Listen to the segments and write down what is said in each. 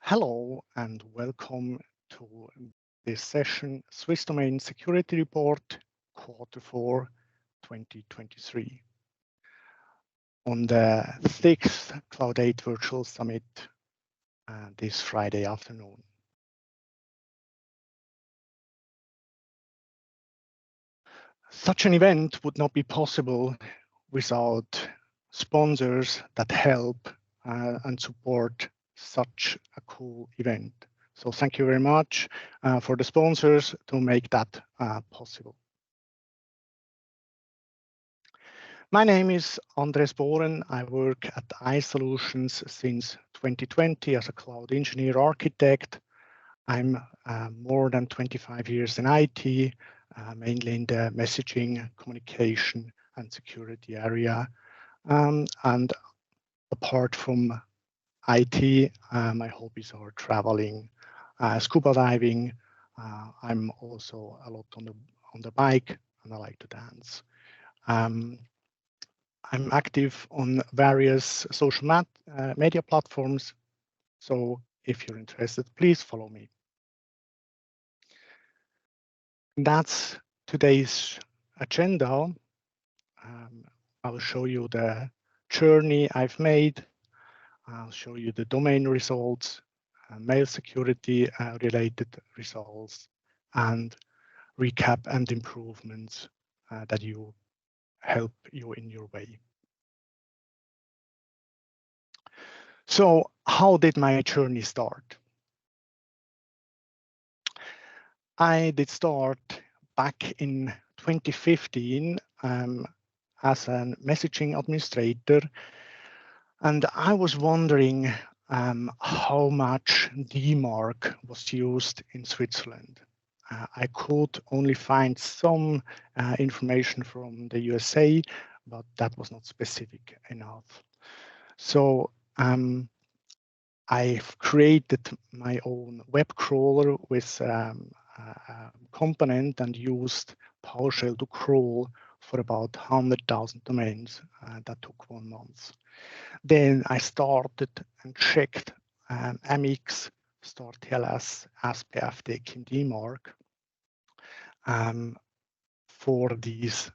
Hello and welcome to this session, Swiss Domain Security Report, Q4 2023, on the 6th Cloud 8 Virtual Summit this Friday afternoon. Such an event would not be possible without sponsors that help and support such a cool event. So thank you very much for the sponsors to make that possible. My name is Andres Bohren. I work at iSolutions since 2020 as a cloud engineer architect. I'm more than 25 years in IT, mainly in the messaging, communication, and security area. And apart from IT, my hobbies are traveling, scuba diving. I'm also a lot on the bike, and I like to dance. I'm active on various social media platforms. So if you're interested, please follow me. That's today's agenda. I will show you the journey I've made. I'll show you the domain results, mail security related results, and recap and improvements that you help you in your way. So how did my journey start? I did start back in 2015 as a messaging administrator, and I was wondering how much DMARC was used in Switzerland. I could only find some information from the USA, but that was not specific enough. So I've created my own web crawler with a component and used PowerShell to crawl for about 100,000 domains. That took 1 month. Then I started and checked MX, start TLS, SPF, DKIM, DMARC for these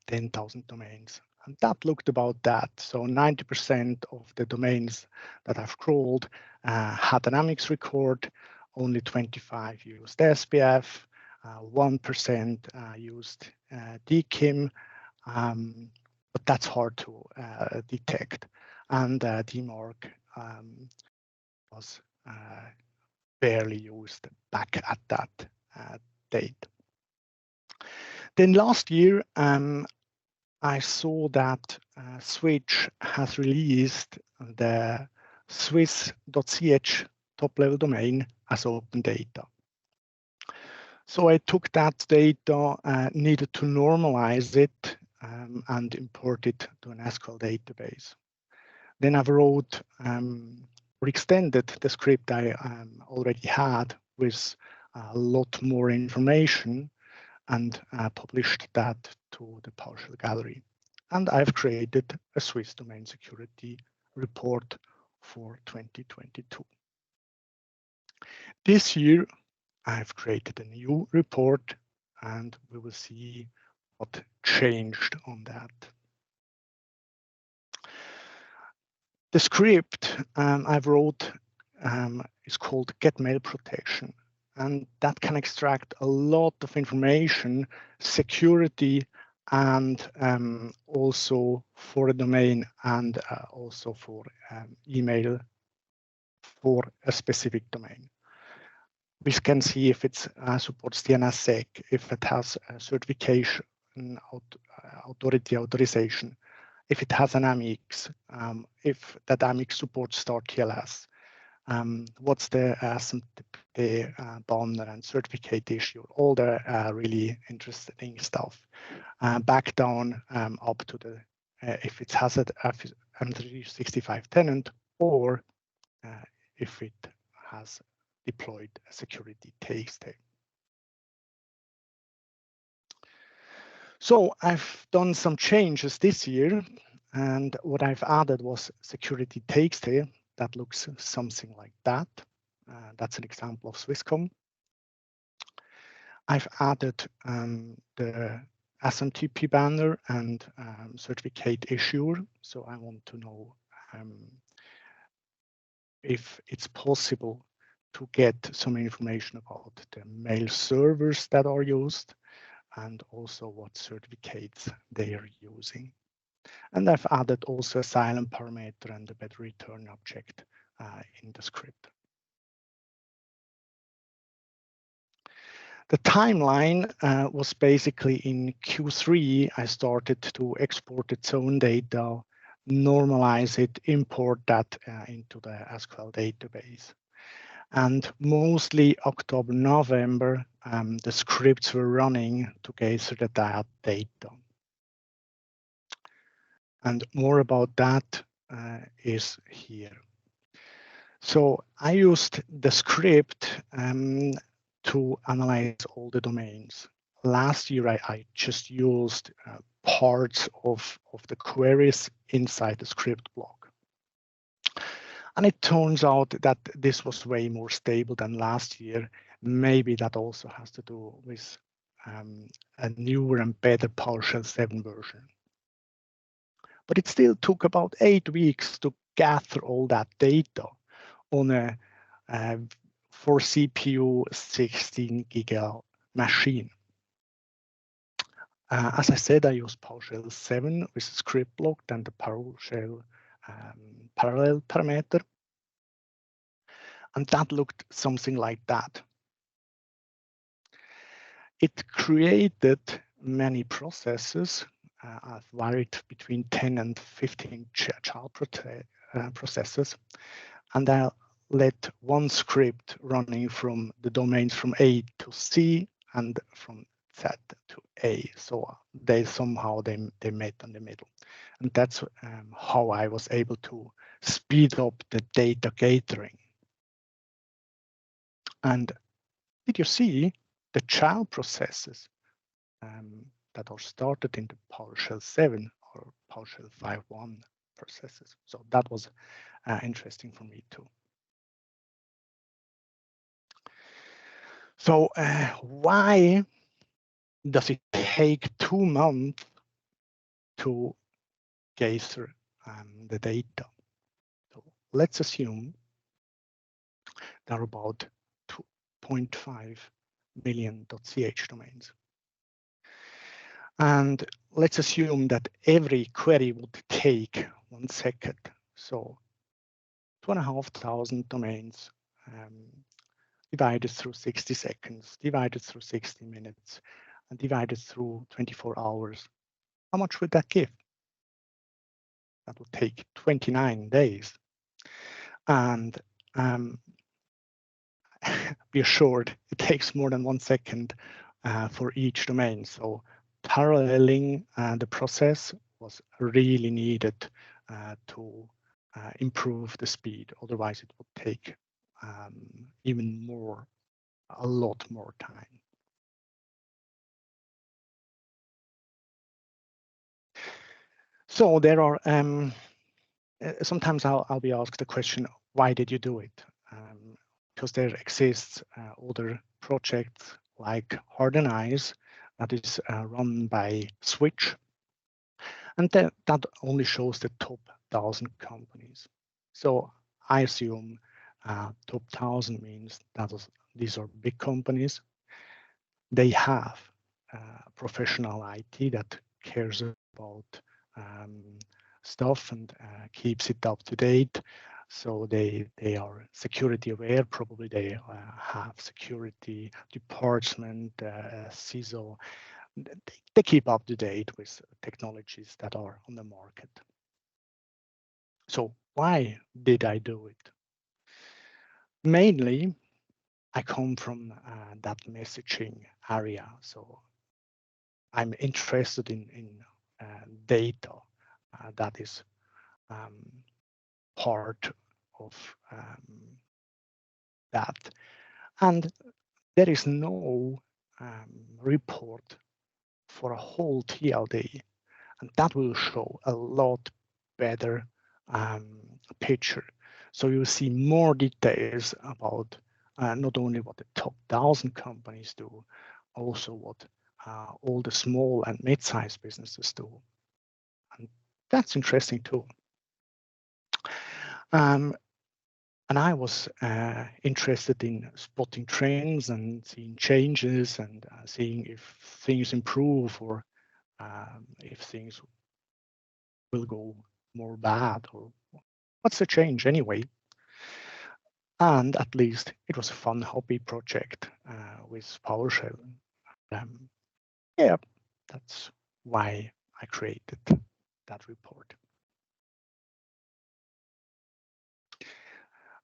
10,000 domains. And that looked about that. So 90% of the domains that I've crawled had an MX record, only 25 used SPF, 1% used DKIM, but that's hard to detect. And DMARC was barely used back at that date. Then last year, I saw that Switch has released the Swiss.ch top-level domain as open data. So I took that data, needed to normalize it, and import it to an SQL database. Then I wrote or extended the script I already had with a lot more information and published that to the PowerShell gallery. And I've created a Swiss domain security report for 2022. This year, I've created a new report, and we will see what changed on that. The script I've wrote is called Get Mail Protection. And that can extract a lot of information, security, and also for a domain and also for email for a specific domain. We can see if it supports DNSSEC, if it has a certification, authority authorization, if it has an AMIX, if that AMIX supports Start TLS. What's the SMTP banner and certificate issue, all the really interesting stuff. Back down up to the if it has an M365 tenant or if it has deployed a security TXT. So I've done some changes this year, and what I've added was security TXT. That looks something like that. That's an example of Swisscom. I've added the SMTP banner and certificate issuer. So I want to know if it's possible to get some information about the mail servers that are used and also what certificates they are using. And I've added also a silent parameter and a better return object in the script. The timeline was basically in Q3. I started to export its own data, normalize it, import that into the SQL database. And mostly October, November, the scripts were running to gather the data. And more about that is here. So I used the script to analyze all the domains. Last year, I just used parts of the queries inside the script block. And it turns out that this was way more stable than last year. Maybe that also has to do with a newer and better PowerShell 7 version. But it still took about 8 weeks to gather all that data on a 4 CPU 16 GB machine. As I said, I used PowerShell 7 with a script block and the PowerShell parallel parameter. And that looked something like that. It created many processes. I've varied between 10 and 15 child processes. And I let one script running from the domains from A to C and from Z to A. So they somehow they met in the middle. And that's how I was able to speed up the data gathering. And did you see the child processes that are started in the PowerShell 7 or PowerShell 5.1 processes? So that was interesting for me too. So why does it take 2 months to gather the data? So let's assume there are about 2.5 million .ch domains. And let's assume that every query would take 1 second. So 2,500 domains divided through 60 seconds, divided through 60 minutes, and divided through 24 hours. How much would that give? That would take 29 days. And be assured, it takes more than 1 second for each domain. So paralleling the process was really needed to improve the speed. Otherwise, it would take even more, a lot more time. So there are, sometimes I'll be asked the question, why did you do it? Because there exists other projects like Hardenized that is run by Switch. And that only shows the top 1,000 companies. So I assume top 1,000 means that these are big companies. They have professional IT that cares about stuff and keeps it up to date. So they are security aware. Probably they have security department, CISO. They keep up to date with technologies that are on the market. So why did I do it? Mainly, I come from that messaging area. So I'm interested in data that is part of that. And there is no report for a whole TLD, and that will show a lot better picture. So you see more details about not only what the top 1,000 companies do, also what all the small and mid-sized businesses do. And that's interesting too. And I was interested in spotting trends and seeing changes and seeing if things improve or if things will go more bad or what's the change anyway. And at least it was a fun hobby project with PowerShell. Yeah, that's why I created that report.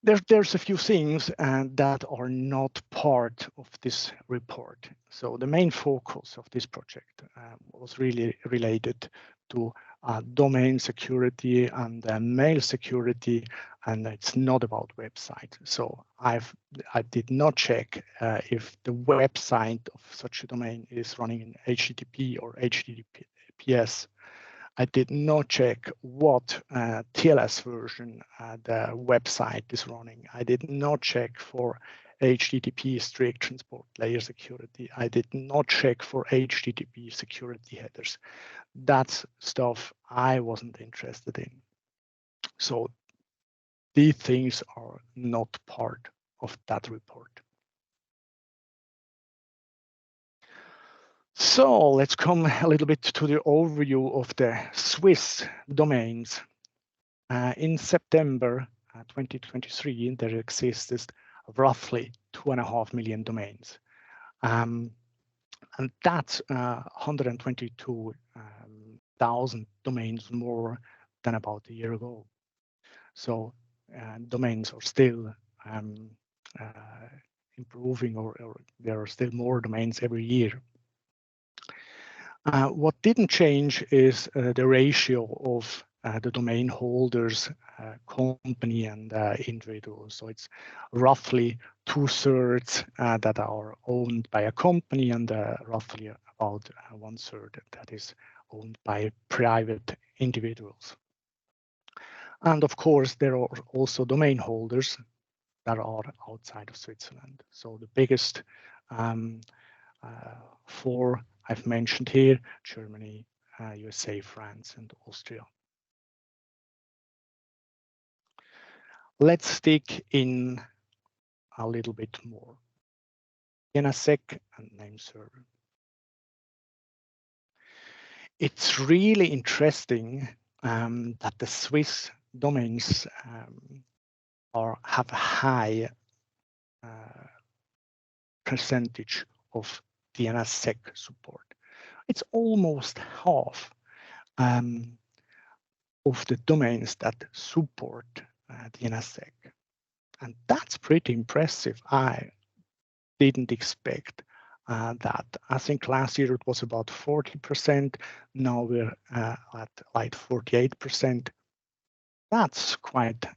There's a few things that are not part of this report. So the main focus of this project was really related to domain security and mail security, and it's not about website. So I did not check if the website of such a domain is running in HTTP or HTTPS. I did not check what TLS version the website is running. I did not check for HTTP strict transport layer security. I did not check for HTTP security headers. That's stuff I wasn't interested in. So these things are not part of that report. So let's come a little bit to the overview of the Swiss domains. In September 2023, there existed roughly 2.5 million domains. And that's 122,000 domains more than about a year ago. So domains are still improving, or there are still more domains every year. What didn't change is the ratio of the domain holders, company and individuals. So it's roughly 2/3 that are owned by a company and roughly about 1/3 that is owned by private individuals. And of course, there are also domain holders that are outside of Switzerland. So the biggest four I've mentioned here: Germany, USA, France, and Austria. Let's dig in a little bit more. DNSSEC and name server. It's really interesting that the Swiss domains have a high percentage of DNSSEC support. It's almost half of the domains that support DNSSEC. And that's pretty impressive. I didn't expect that. I think last year it was about 40%. Now we're at like 48%. That's quite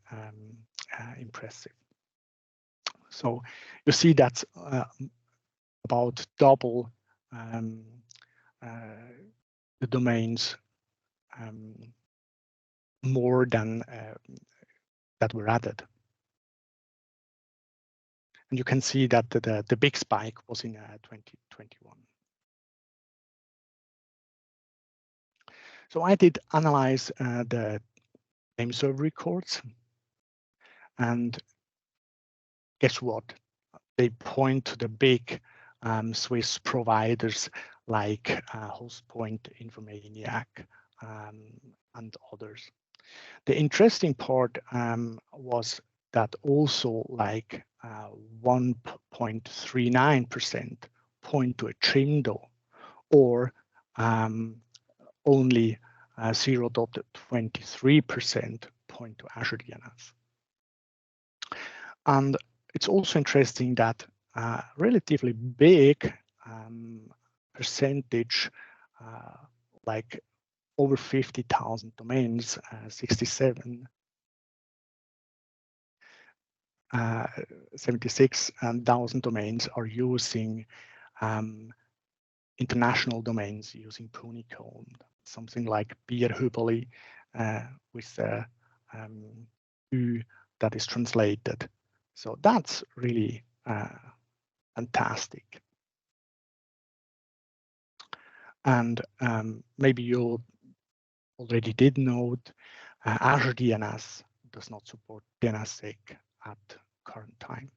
impressive. So you see that's about double the domains more than that were added. And you can see that the big spike was in 2021. So I did analyze the name server records, and guess what? They point to the big Swiss providers like Hostpoint, Infomaniac, and others. The interesting part was that also like 1.39% point to a Trindo, or only 0.23% point to Azure DNS. And it's also interesting that relatively big percentage, like over 50,000 domains, 76,000 domains are using international domains using Punicode, something like Bierhübeli with U that is translated. So that's really fantastic. And maybe you already did note, Azure DNS does not support DNSSEC at current time.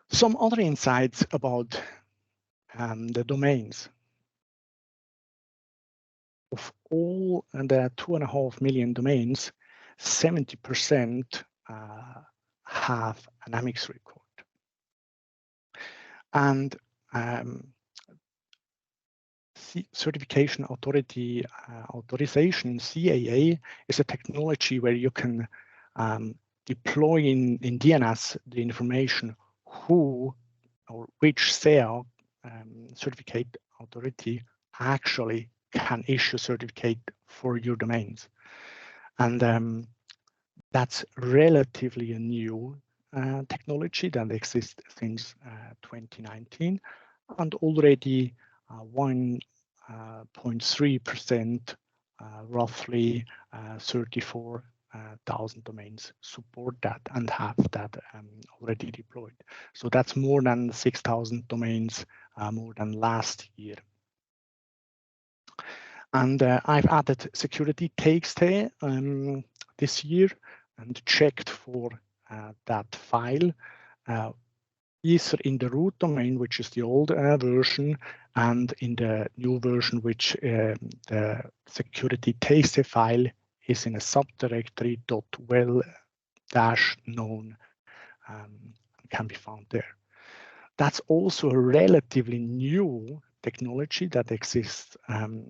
Some other insights about the domains. Of all the 2.5 million domains, 70% have an Amex record. And certification authority authorization, CAA, is a technology where you can deploy in DNS the information who or which CA certificate authority actually can issue certificate for your domains. And that's relatively a new technology that exists since 2019, and already 1.3%, roughly 34,000 domains support that and have that already deployed. So that's more than 6,000 domains more than last year. And I've added security TXT this year and checked for that file, either in the root domain, which is the old version, and in the new version, which the security TXT file is in a subdirectory .well-known, can be found there. That's also a relatively new technology that exists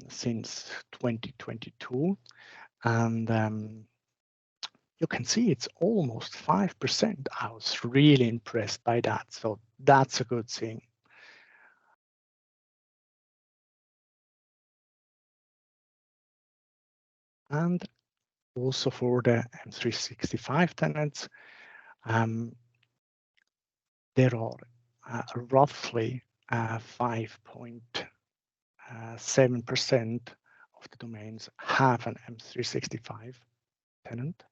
since 2022, and you can see it's almost 5%. I was really impressed by that, so that's a good thing. And also for the M365 tenants, there are roughly 5.7% of the domains have an M365 tenant.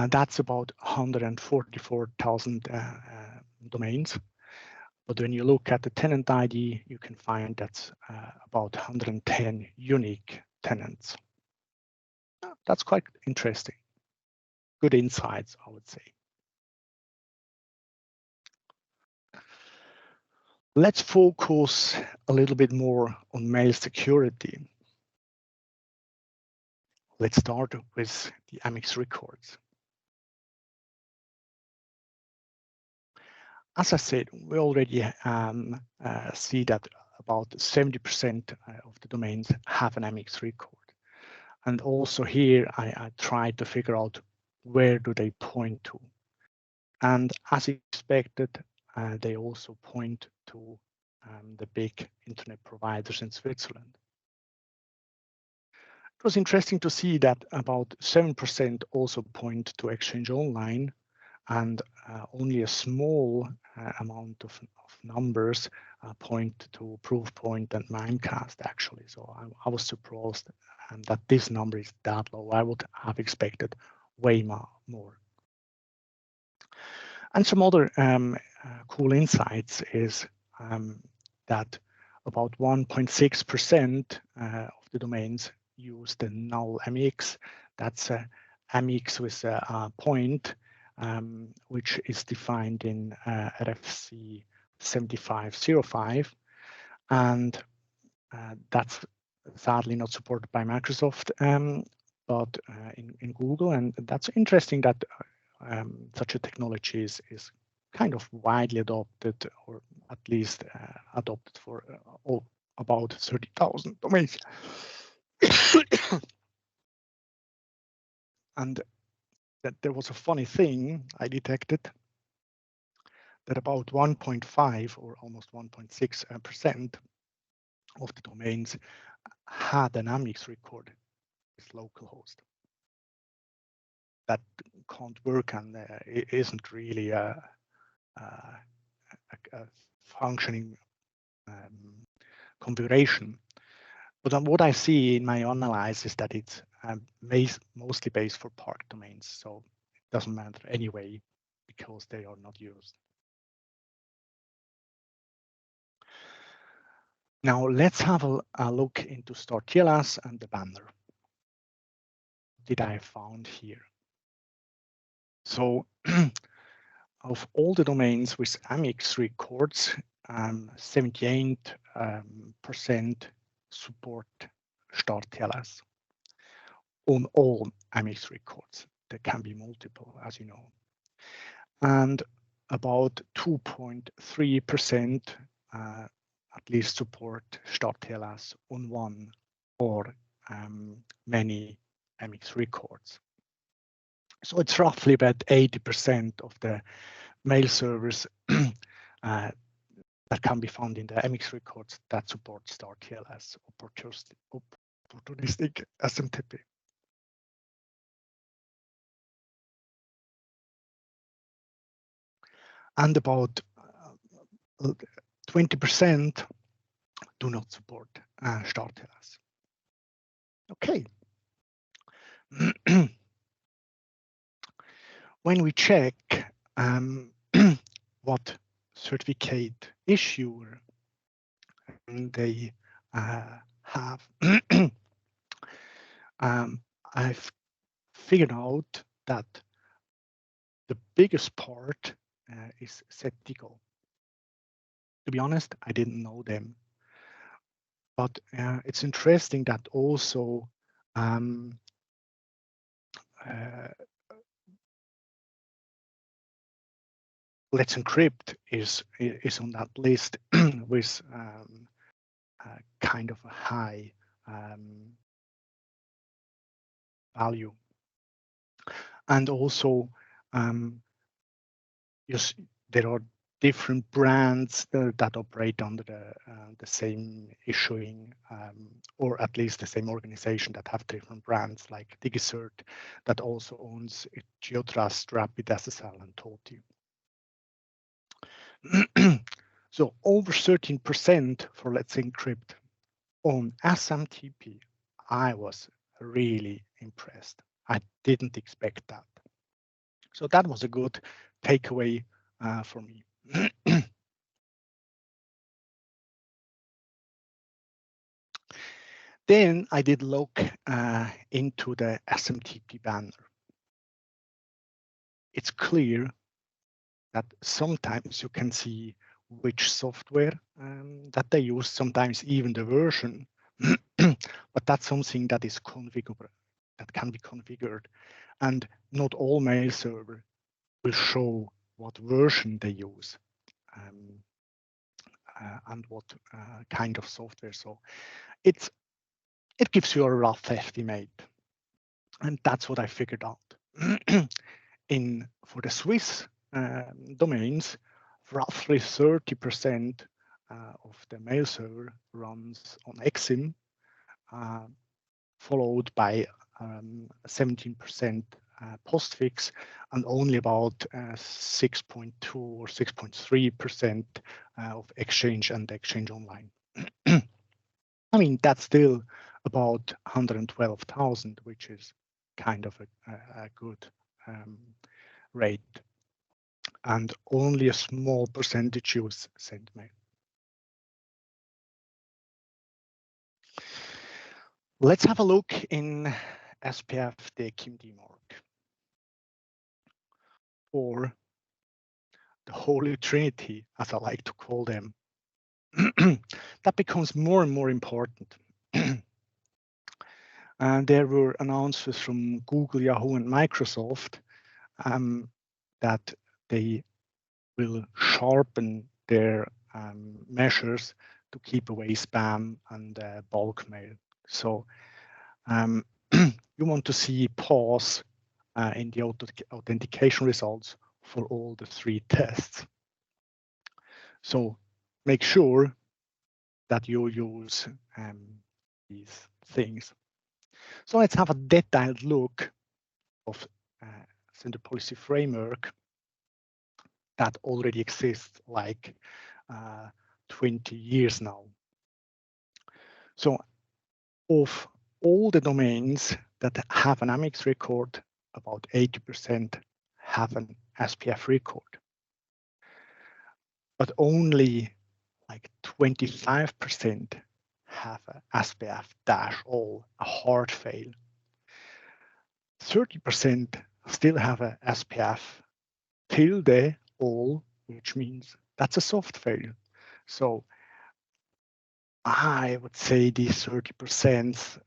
That's about 144,000 domains. But when you look at the tenant ID, you can find that's about 110 unique tenants. That's quite interesting. Good insights, I would say. Let's focus a little bit more on mail security. Let's start with the Amex records. As I said, we already see that about 70% of the domains have an Amex record. And also here, I tried to figure out where do they point to. And as expected, they also point to the big internet providers in Switzerland. It was interesting to see that about 7% also point to Exchange Online, and only a small amount of numbers point to Proofpoint and Mimecast, actually. So I was surprised that this number is that low. I would have expected way more. And some other cool insights is that about 1.6% of the domains use the null MX. That's a MX with a point, which is defined in RFC 7505, and that's sadly not supported by Microsoft, but in Google. And that's interesting that such a technology is kind of widely adopted, or at least adopted for about 30,000 domains. And that there was a funny thing I detected, that about 1.5 or almost 1.6% of the domains had an Amex record with localhost. That can't work, and it isn't really a functioning configuration. But what I see in my analysis is that it's mostly based for park domains, so it doesn't matter anyway because they are not used. Now let's have a look into Start TLS and the banner that I found here. So of all the domains with AMIX records, 78% support Start TLS on all AMIX records. There can be multiple, as you know. And about 2.3% at least support Start TLS on one or many MX records. So it's roughly about 80% of the mail servers that can be found in the MX records that support Start TLS opportunistic SMTP. And about 20% do not support Start TLS. Okay. When we check what certificate issuer they have, I've figured out that the biggest part is Settigo. To be honest, I didn't know them, but it's interesting that also Let's Encrypt is on that list with kind of a high value, and also there are different brands that operate under the same issuing, or at least the same organization that have different brands, like DigiCert that also owns GeoTrust, RapidSSL, and TOTI. So over 13% for Let's Encrypt on SMTP. I was really impressed. I didn't expect that. So that was a good takeaway for me. Then I did look into the SMTP banner. It's clear that sometimes you can see which software that they use, sometimes even the version, but that's something that is configurable, that can be configured. And not all mail server will show what version they use and what kind of software. So it gives you a rough estimate, and that's what I figured out. For the Swiss domains, roughly 30% of the mail server runs on XIM, followed by 17% postfix, and only about 6.2 or 6.3% of Exchange and Exchange Online. I mean, that's still about 112,000, which is kind of a good rate. And only a small percentage use SendMail. Let's have a look in SPF DKIM DMARC, or the Holy Trinity, as I like to call them. That becomes more and more important. And there were announcements from Google, Yahoo, and Microsoft that they will sharpen their measures to keep away spam and bulk mail. So you want to see pause in the authentication results for all the 3 tests. So make sure that you use these things. So let's have a detailed look of Sender Policy Framework that already exists like 20 years now. So Of all the domains that have an Amex record, about 80% have an SPF record. But only like 25% have a SPF-all, a hard fail. 30% still have a SPF-all, which means that's a soft fail. So I would say these 30%,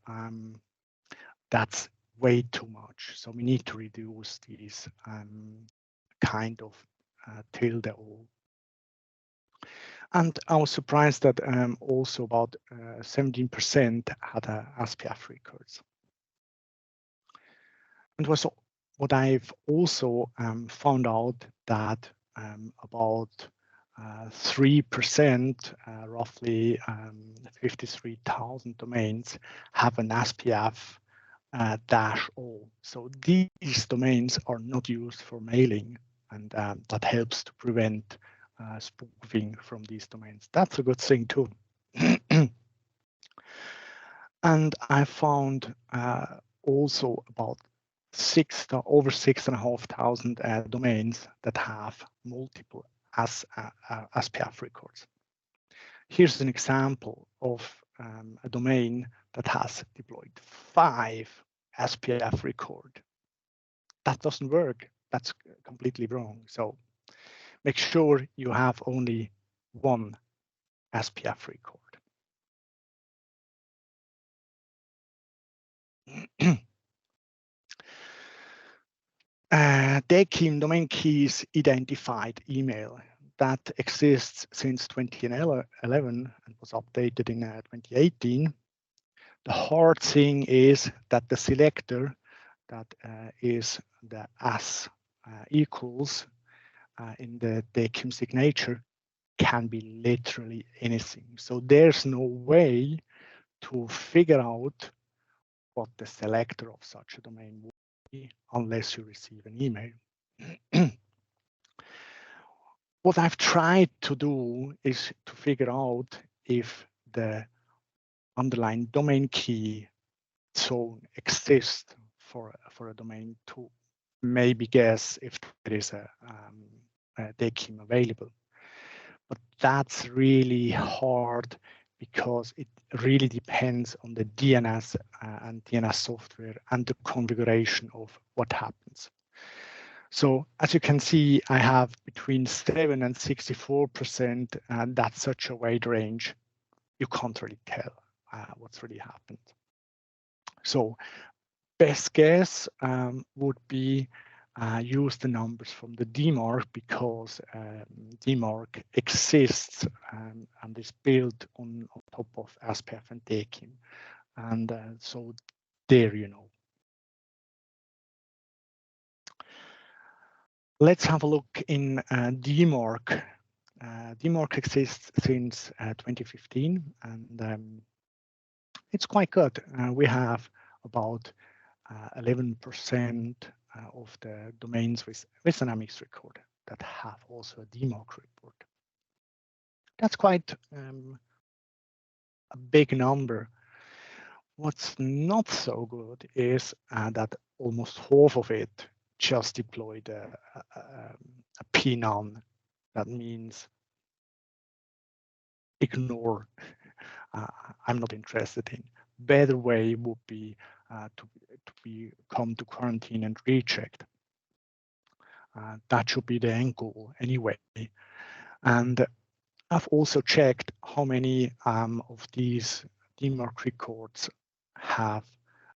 that's way too much. So we need to reduce these kind of tilde-all. And I was surprised that also about 17% had a SPF records. And what I've also found out that about 3%, roughly 53,000 domains, have an SPF-all. So these domains are not used for mailing, and that helps to prevent spoofing from these domains. That's a good thing too. And I found also about over 6,500 domains that have multiple SPF records. Here's an example of a domain that has deployed 5 SPF record. That doesn't work. That's completely wrong. So make sure you have only 1 SPF record. DKIM domain keys identified email that exists since 2011 and was updated in 2018. The hard thing is that the selector that is the as equals in the DKIM signature can be literally anything. So there's no way to figure out what the selector of such a domain would be unless you receive an email. What I've tried to do is to figure out if the underlying domain key zone exists for a domain to maybe guess if there is a DKIM available. But that's really hard because it really depends on the DNS and DNS software and the configuration of what happens. So as you can see, I have between 7 and 64%, and that's such a wide range. You can't really tell what's really happened. So best guess would be use the numbers from the DMARC because DMARC exists and is built on top of SPF and DKIM. And so there you know. Let's have a look in DMARC. DMARC exists since 2015, and it's quite good. We have about 11% of the domains with an Amex record that have also a DMARC report. That's quite a big number. What's not so good is that almost half of it just deployed a PNON. That means ignore. I'm not interested in. Better way would be to come to quarantine and rechecked. That should be the end goal anyway. And I've also checked how many of these DMARC records have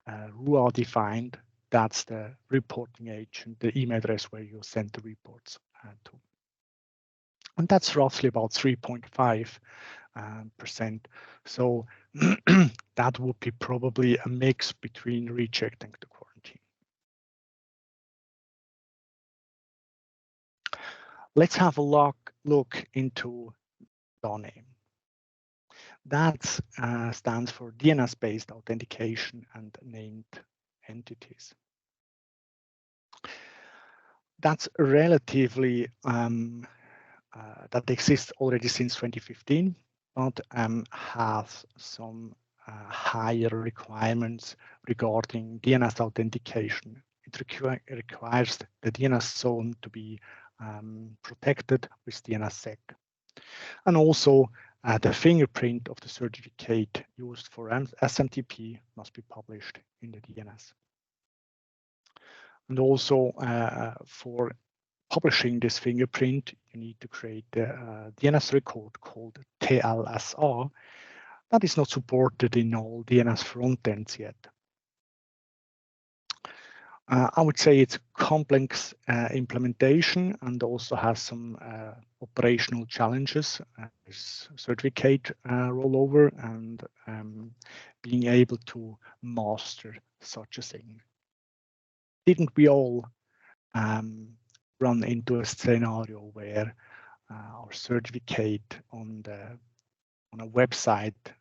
RUA defined. That's the reporting agent, the email address where you send the reports to. And that's roughly about 3.5%. So that would be probably a mix between rechecked and the quarantine. Let's have a look into DANE. That stands for DNS-based authentication and named entities. That's relatively that exists already since 2015, but has some higher requirements regarding DNS authentication. It requires the DNS zone to be protected with DNSSEC. And also, the fingerprint of the certificate used for SMTP must be published in the DNS. And also, for publishing this fingerprint, you need to create a DNS record called TLS-R. That is not supported in all DNS frontends yet. I would say it's a complex implementation and also has some operational challenges, certificate rollover and being able to master such a thing. Didn't we all run into a scenario where our certificate on a website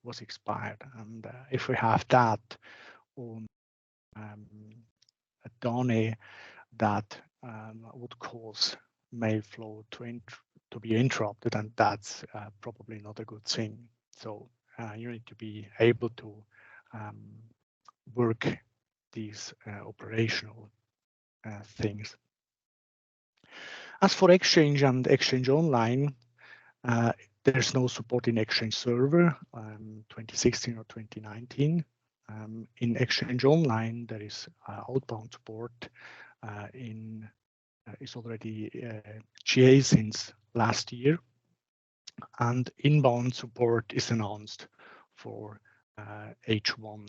was expired? And if we have that on a DANE, that would cause mail flow to be interrupted, and that's probably not a good thing. So you need to be able to work these operational things. As for Exchange and Exchange Online, there's no support in Exchange Server 2016 or 2019. In Exchange Online, there is outbound support is already GA since last year, and inbound support is announced for H1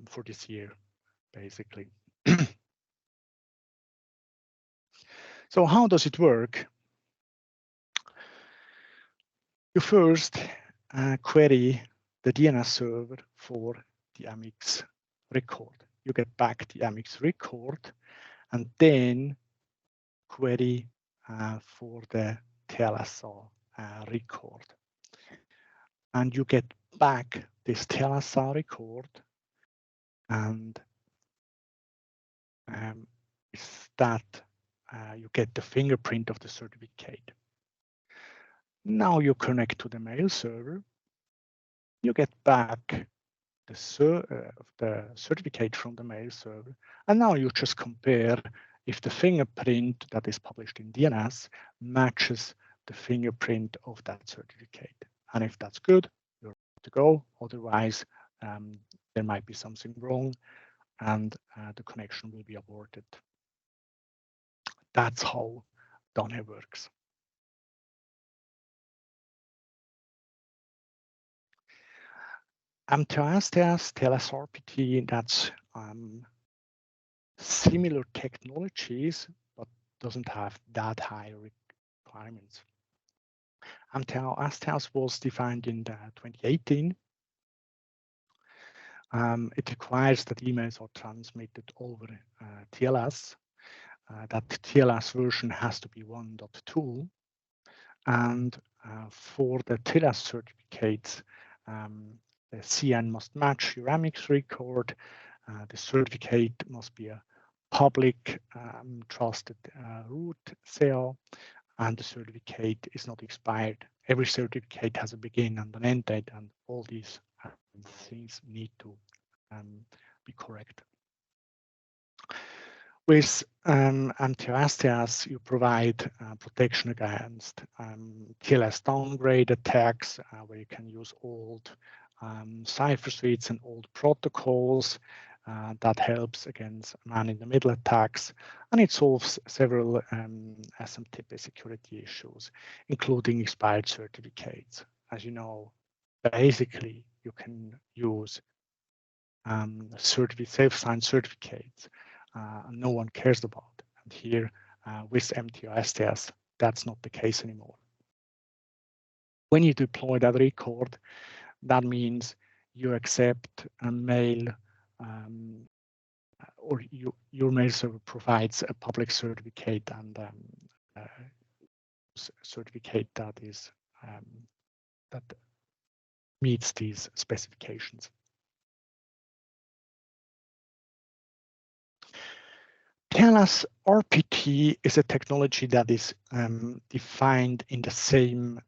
for this year, basically. So how does it work? You first query the DNS server for the AMIX record. You get back the AMIX record and then query for the TLS-R record. And you get back this TLS-R record, and with that you get the fingerprint of the certificate. Now you connect to the mail server. You get back the certificate from the mail server, and now you just compare if the fingerprint that is published in DNS matches the fingerprint of that certificate. And if that's good, you're ready to go. Otherwise, there might be something wrong, and the connection will be aborted. That's how DANE works. MTA-STS, TLS-RPT, that's similar technologies, but doesn't have that high requirements. MTA-STS was defined in 2018. It requires that emails are transmitted over TLS. That TLS version has to be 1.2. And for the TLS certificates, the CN must match your AMIX record. The certificate must be a public trusted root CA, and the certificate is not expired. Every certificate has a begin and an end date, and all these things need to be correct. With MTA-STS, you provide protection against TLS downgrade attacks, where you can use old cipher suites and old protocols. That helps against man-in-the-middle attacks, and it solves several SMTP security issues, including expired certificates. As you know, basically you can use self-signed certificates. No one cares about. And here with MTA-STS, that's not the case anymore. When you deploy that record, that means you accept a mail, or your mail server provides a public certificate and certificate that is that meets these specifications. TLS-RPT is a technology that is defined in the same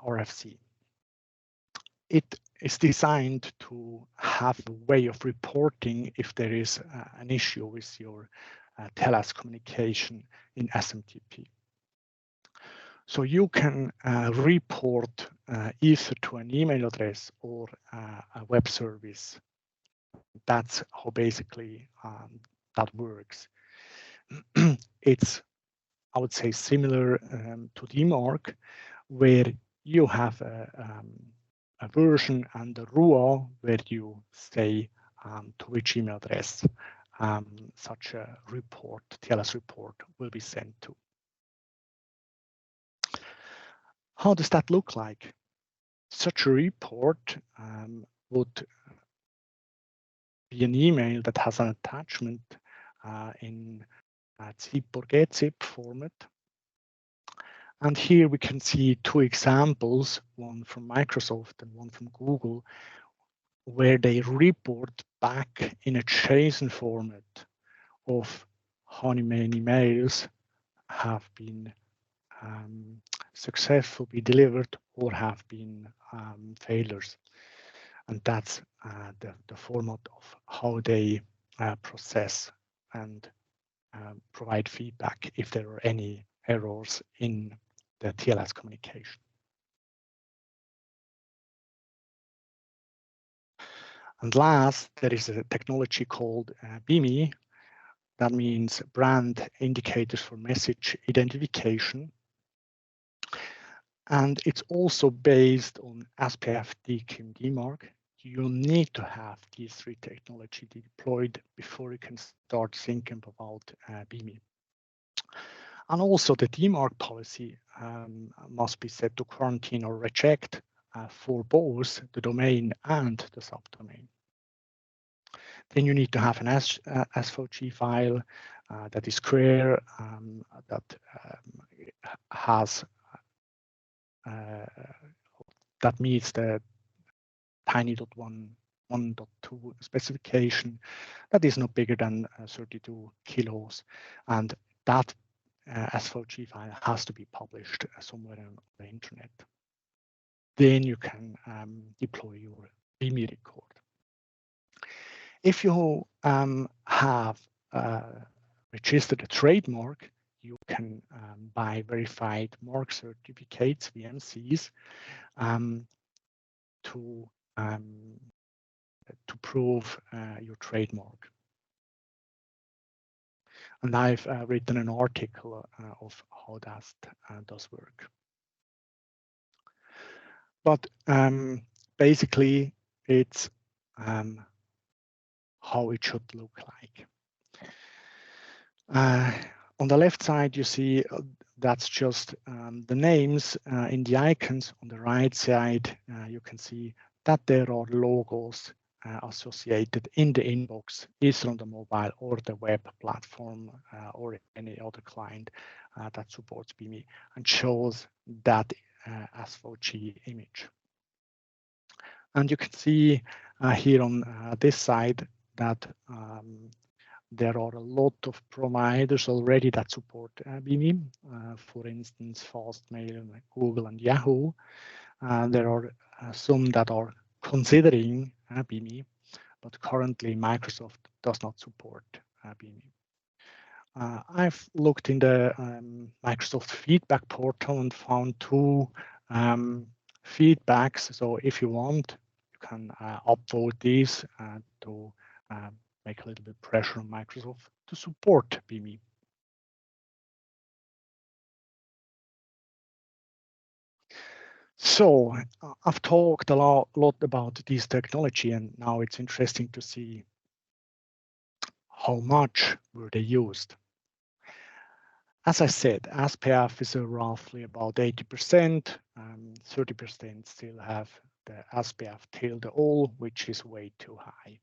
RFC. it is designed to have a way of reporting if there is an issue with your TLS communication in SMTP. So you can report either to an email address or a web service. That's how basically that works. It's, I would say, similar to DMARC, where you have a version and a rule where you say to which email address such a report, TLS report, will be sent to. How does that look like? Such a report would be an email that has an attachment in zip or gzip format. And here we can see two examples, one from Microsoft and one from Google, where they report back in a JSON format of how many mails have been successfully delivered or have been failures. And that's the format of how they process and provide feedback if there are any errors in the TLS communication. And last, there is a technology called BIMI. That means brand indicators for message identification. And it's also based on SPF, DKIM, DMARC. You need to have these three technology deployed before you can start thinking about BIMI. And also the DMARC policy must be set to quarantine or reject for both the domain and the subdomain. Then you need to have an SVG file that is clear, that has that meets the tiny.1.2 specification that is not bigger than 32 kilos, and that SVG file has to be published somewhere on the internet. Then you can deploy your BIMI record. If you have registered a trademark, you can buy verified mark certificates, VMCs, to prove your trademark. And I've written an article of how that does work. But basically, it's how it should look like. On the left side, you see that's just the names in the icons. On the right side, you can see that there are logos associated in the inbox, either on the mobile or the web platform or any other client that supports BIMI and shows that SVG image. And you can see here on this side that there are a lot of providers already that support BIMI, for instance, Fastmail, Google, and Yahoo. There are some that are considering BIMI, but currently Microsoft does not support BIMI. I've looked in the Microsoft feedback portal and found two feedbacks. So if you want, you can upvote these to make a little bit pressure on Microsoft to support BIMI. So I've talked a lot about this technology, and now it's interesting to see how much were they used. As I said, SPF is roughly about 80%, 30% still have the SPF tilde all, which is way too high.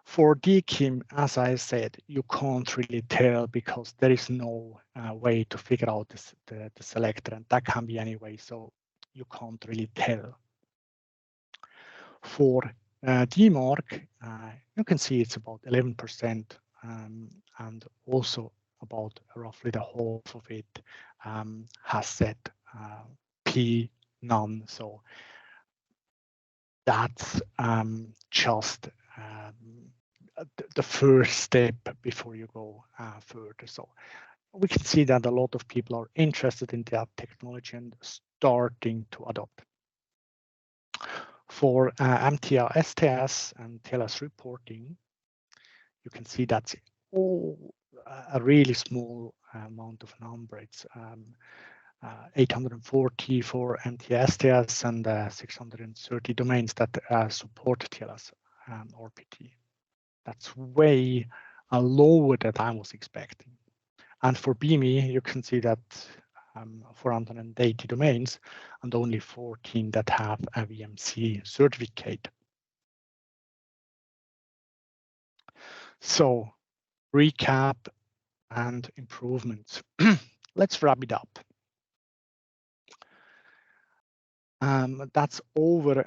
For DKIM, as I said, you can't really tell because there is no way to figure out the selector, and that can be anyway, so you can't really tell. For DMARC, you can see it's about 11%, and also about roughly the half of it has set P none, so that's just the first step before you go further. So we can see that a lot of people are interested in that technology and starting to adopt. For MTA-STS and TLS reporting, you can see that's a really small amount of number. It's 840 for MTA-STS and 630 domains that support TLS-RPT. That's way lower than I was expecting. And for BIMI, you can see that 480 domains and only 14 that have a VMC certificate. So recap and improvements. Let's wrap it up. That's over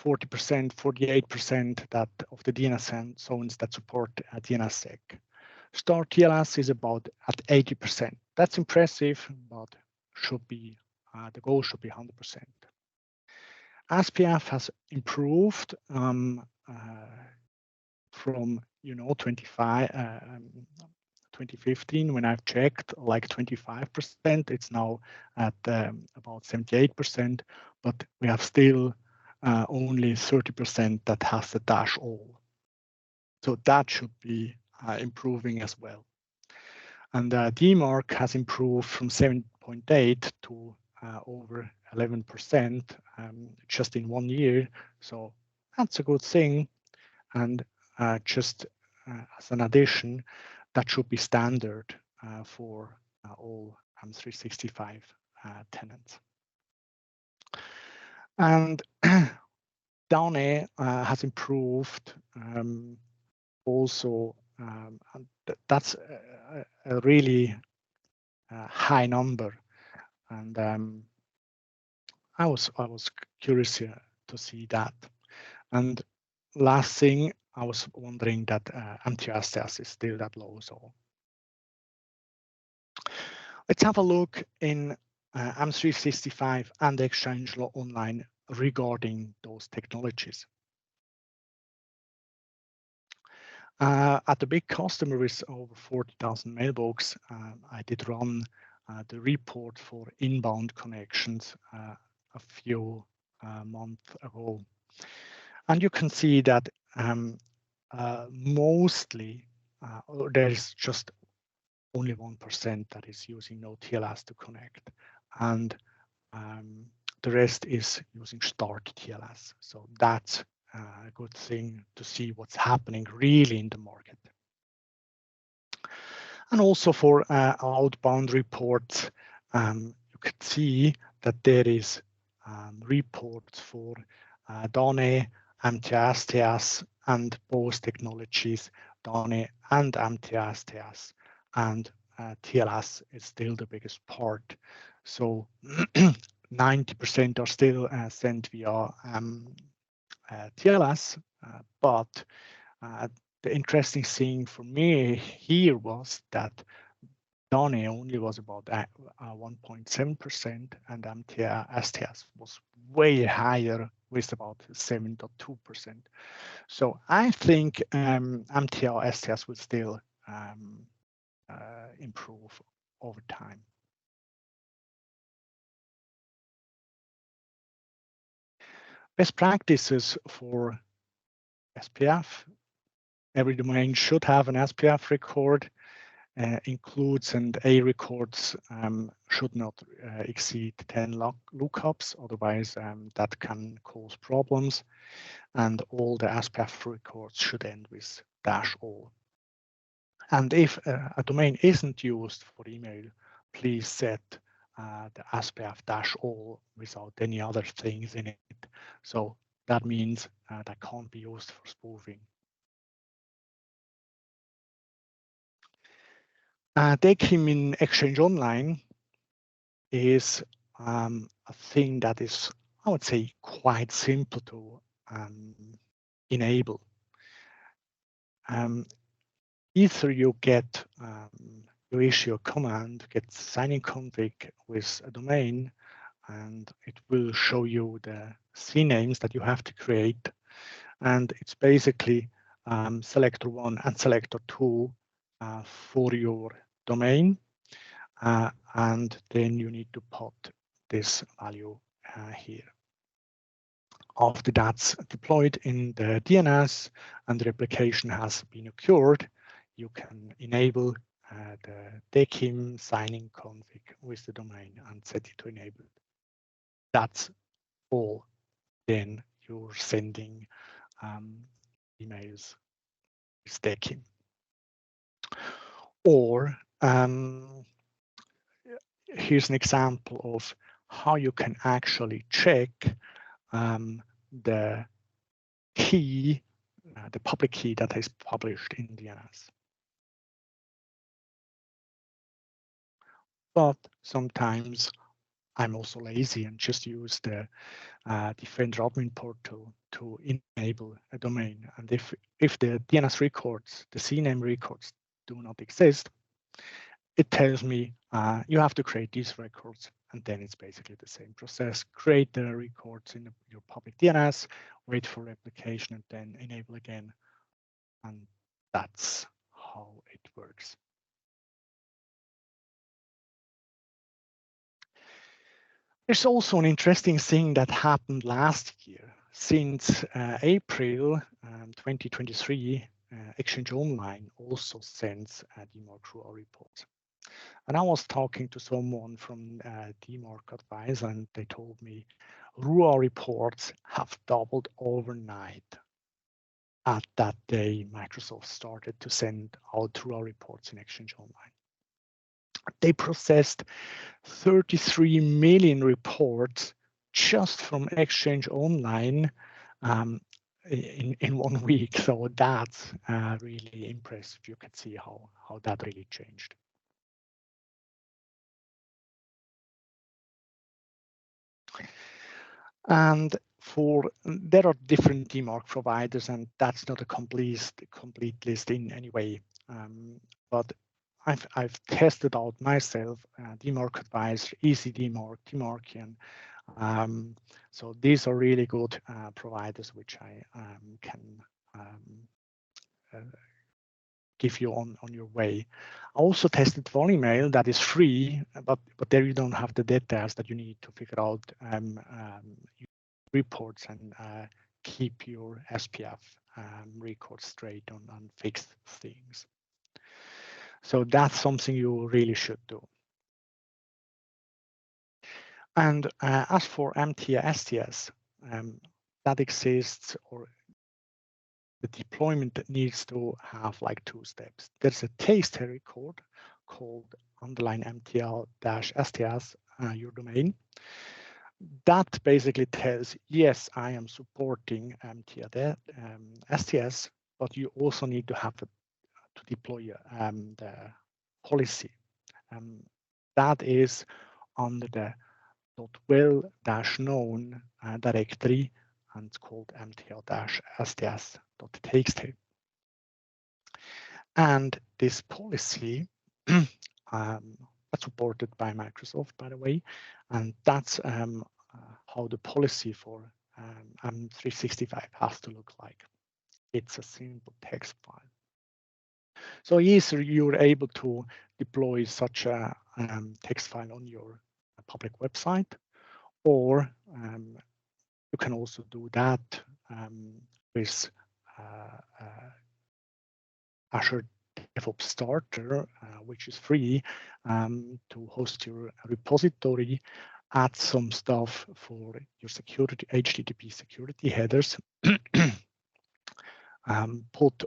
40%, 48% that of the DNS zones that support DNSSEC. Star TLS is about at 80%. That's impressive, but should be the goal should be 100%. SPF has improved from 2015 when I've checked like 25%. It's now at about 78%, but we have still only 30% that has the dash all. So that should be improving as well. And DMARC has improved from 7.8 to over 11% just in 1 year. So that's a good thing. And just as an addition, that should be standard for all M365 tenants. And DANE has improved also, and that's a really high number. And I was curious to see that. And last thing, I was wondering that MTA-STS is still that low. So let's have a look in M365 and Exchange Law Online regarding those technologies. At the big customer with over 40,000 mailbox, I did run the report for inbound connections a few months ago. And you can see that mostly there is just only 1% that is using no TLS to connect. And the rest is using Start TLS. So that's a good thing to see what's happening really in the market. And also for outbound reports, you can see that there is reports for DANE, MTA-STS, and both technologies, DANE and MTA-STS, and TLS is still the biggest part. So 90% are still sent via TLS, but the interesting thing for me here was that DANE only was about 1.7% and MTA-STS was way higher with about 7.2%. So I think MTA-STS will still improve over time. Best practices for SPF. Every domain should have an SPF record. Includes and A records should not exceed 10 lookups, otherwise that can cause problems. And all the SPF records should end with -all. And if a domain isn't used for email, please set the SPF -all without any other things in it. So that means that can't be used for spoofing. DKIM in Exchange Online is a thing that is, I would say, quite simple to enable. Either you get you issue a command, get signing config with a domain, and it will show you the CNAMEs that you have to create. And it's basically selector 1 and selector 2 for your domain. And then you need to put this value here. After that's deployed in the DNS and the replication has been occurred, you can enable the DKIM signing config with the domain and set it to enable. That's all. Then you're sending emails with DKIM. Or here's an example of how you can actually check the key, the public key that is published in DNS. But sometimes I'm also lazy and just use the Defender admin portal to enable a domain. And if the DNS records, the CNAME records do not exist, it tells me you have to create these records, and then it's basically the same process. Create the records in your public DNS, wait for replication, and then enable again. And that's how it works. There's also an interesting thing that happened last year. Since April 2023, Exchange Online also sends DMARC RUA reports. And I was talking to someone from DMARC Advice, and they told me RUA reports have doubled overnight. At that day, Microsoft started to send out RUA reports in Exchange Online. They processed 33 million reports just from Exchange Online in 1 week. So that's really impressive. You can see how that really changed. And there are different DMARC providers, and that's not a complete list in any way. But I've tested out myself DMARC Advisor, Easy DMARC, DMARCian. So these are really good providers which I can give you on your way. I also tested Volleymail, that is free, but there you don't have the details that you need to figure out reports and keep your SPF records straight on fixed things. So that's something you really should do. And as for MTA-STS, that exists, or the deployment that needs to have like 2 steps. There's a taste record called _MTA-STS, your domain. That basically tells, yes, I am supporting MTA-STS, but you also need to have to deploy the policy. That is under the .well-known directory, and it's called MTA-STS.txt. And this policy that's supported by Microsoft, by the way, and that's how the policy for M365 has to look like. It's a simple text file. So either you're able to deploy such a text file on your public website, or you can also do that with Azure DevOps Starter, which is free, to host your repository, add some stuff for your security, HTTP security headers, put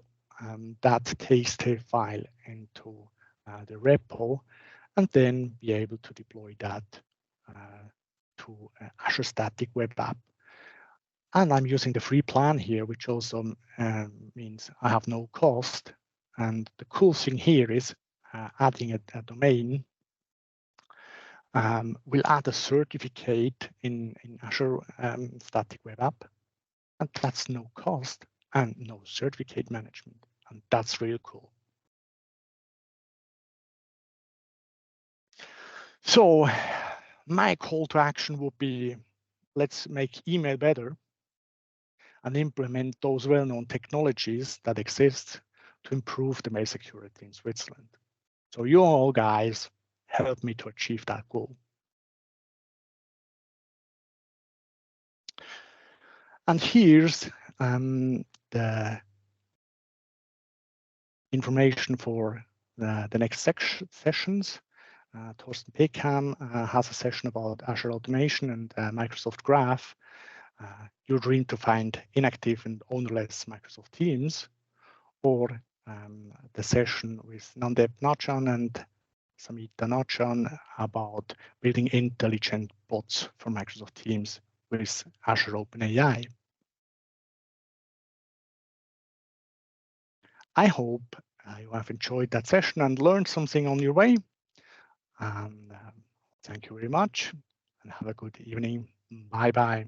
that TXT file into the repo, and then be able to deploy that to Azure Static Web App. And I'm using the free plan here, which also means I have no cost. And the cool thing here is adding a domain will add a certificate in Azure Static Web App, and that's no cost and no certificate management, and that's really cool. So my call to action would be, let's make email better and implement those well-known technologies that exist to improve the mail security in Switzerland. So you all guys help me to achieve that goal. And here's the information for the next sessions. Thorsten Peckham has a session about Azure Automation and Microsoft Graph. Your dream to find inactive and ownerless Microsoft Teams, or the session with Nandep Nachan and Samita Nachan about building intelligent bots for Microsoft Teams with Azure OpenAI. I hope you have enjoyed that session and learned something on your way. And thank you very much and have a good evening. Bye-bye.